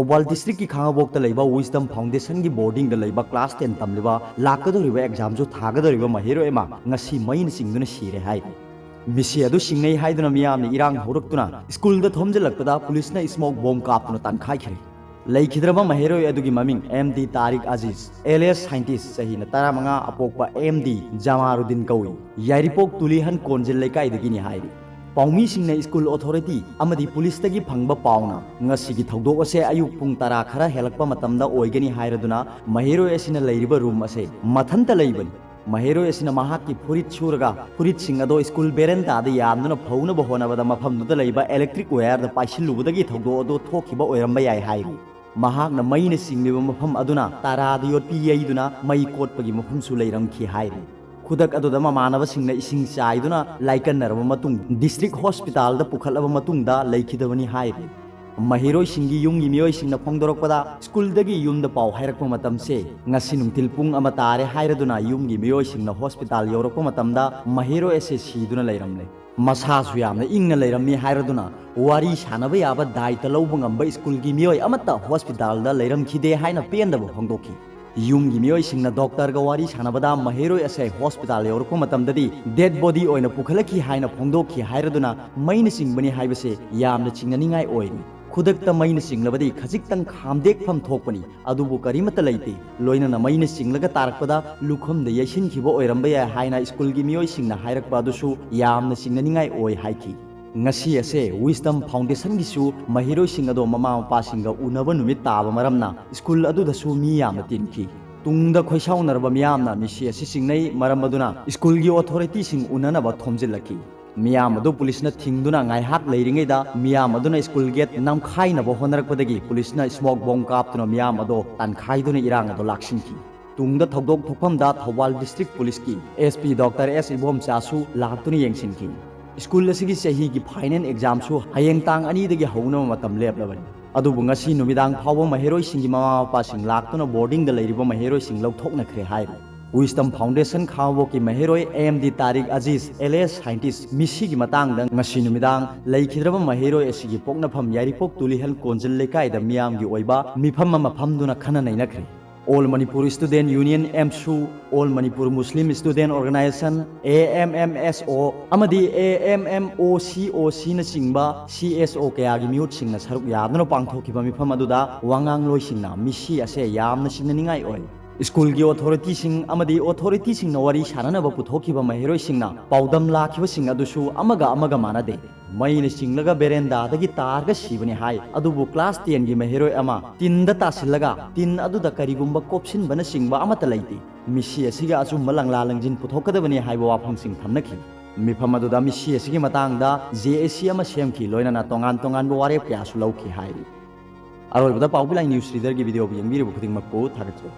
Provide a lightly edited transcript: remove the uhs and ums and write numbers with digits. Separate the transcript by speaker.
Speaker 1: Thoubal district की खांगाबोक लेबा wisdom foundation की बोर्डिंग लेबा क्लास 10 तमलिबा लाकदोरिबा एग्जाम जो थागदोरिबा महिरो एमा ngasi main singduna sire hai misi adu singnei haiduna miyamni irang horuktuna school da thomjelakpada police na smoke bomb kaptuna tankhai khire leikidraba mahero adugi maming MD Tariq Aziz alias scientist sahina taramanga apokpa MD Jamaruddin kawi yairipok tulihan konjel lekai dagini hairi पाउमी सिंगने school authority अमदी police तगी फंगबा पाउना ngasi थौदोक असे अयुक पुंग तरा खरा हेलकपा मतमदा ओइगनी हाइरदुना महिरो एसिना लैरिबा रूम असे मथंता लैबनी महिरो एसिना महाकी फुरित छुरगा फुरित सिंग अदो स्कूल बेरेंदा दा यामनुना फौनबा होनबदा मफमनुदा लैबा इलेक्ट्रिक वायर दा पाइसिलुबदगी थौदो अदो थोखिबा ओइरंबा याय हाइरु महाकना मैना सिंगलिबा मफम अदुना ताराद योटपी यैदुना मै कोटपगी मफमसु लैरमखि हाइरु खुदक अदुदा ममानब सिंगना इसिंग चाइदुना लाइकनरबा मतुंग डिस्ट्रिक्ट हॉस्पिटल दा पुखलबा मतुंगदा लैखिदबनी हाइरि महिरोय सिंगी युंगी मियोय सिंगना फोंदोरकपदा स्कूल दगी युमदा पाव हाइरकपा मतमसे ngasi nungtil pung ama tare hairuduna yumgi miyoy singna hospital yorokpa matamda mahiro SSC duna leiramle masa su yamna ingna leirammi hairuduna wari sanaba yaba daita lawba ngamba school gi miyoy amata hospital da leiramkhide haina pendaba hongdokhi यूम मियोय सिंगना doctor का वारी सानबदा महिरोय असे hospital योरको मतमददी डेड बॉडी ओइना पुखलखि हाइना फोंदोखि हाइरदुना मैन सिंगबनी हाइबसे यामना चिंगनिंगाय ओइनी खुदकता मैन सिंगलबदी खजिकतंग खामदेकफम थोकपनी अदुबु करिमता लैते लोइना मैन सिंगलगा तारकपदा लुखमदे यसिनखिबो ओइरंबा या हाइना स्कूल गी मियोय सिंगना हाइरकपा अदुसु यामना चिंगनिंगाय ओइ हाइखि ngasi ase wisdom foundation gisu mahiro singado mama mapa singa unaba numit taba maramna school adu da su mi yamna tinki tungda khoisau narba miyamna misi ase singnai maram aduna school gi authority sing unana ba thomjilaki miyam adu police na thingduna ngai hak leiringai da miyam aduna school gate nam khai na bo honarakpadagi police na smoke bomb kaptuna miyam ado tan khai duna irang ado laksinki tungda thodok thokpam da Thawal district police ki SP Dr. S Ibom Chasu laktuni yengsinki school असिगी सही की final exam सु हयेंग तांग अनि दगी हौना मतम लेपलबनी अदुबु ngasi नुमिदांग फावो महिरोय सिंगी मामा मपा सिंग लाक्तुना बोर्डिंग द लैरिबो महिरोय सिंग लौथोकनख्रे हाय विजडम फाउंडेशन खावो की महिरोय MD तारिक अजीज alias scientist मिसी की मतंग द ngasi नुमिदांग लैखिद्रबा महिरोय असिगी पोकनफम यारिपोक तुलिहल कोंजल लेकाय द मियाम की ओइबा मिफम मफम दुना खना नैनख्रे All Manipur Student Union MSU, All Manipur Muslim Student Organization AMMSO, amadi AMMOCOC na singba CSO kaya gi mute singna saruk yadna pangthokiba mifam aduda wangang loi singna misi ase yamna singningai oi School gi authority sing amadi authority sing na wari sanana ba puthokiba mahiroi singna paudam lakhiba sing adusu amaga manade main singlaga berenda dagi targa sibani hai adubu class 10 gi mahiroi ama tinda tasilaga tin aduda karigumba kopsin bana singba amata laiti misi asiga asum malangla langjin puthokadabani haiba wafam sing thamnaki mifam aduda misi asigi matangda JAC ama semki loina na tongan warep kya su lauki hai aroi bada paubulai news reader gi video bi yengmiri bu khuding makko thagatro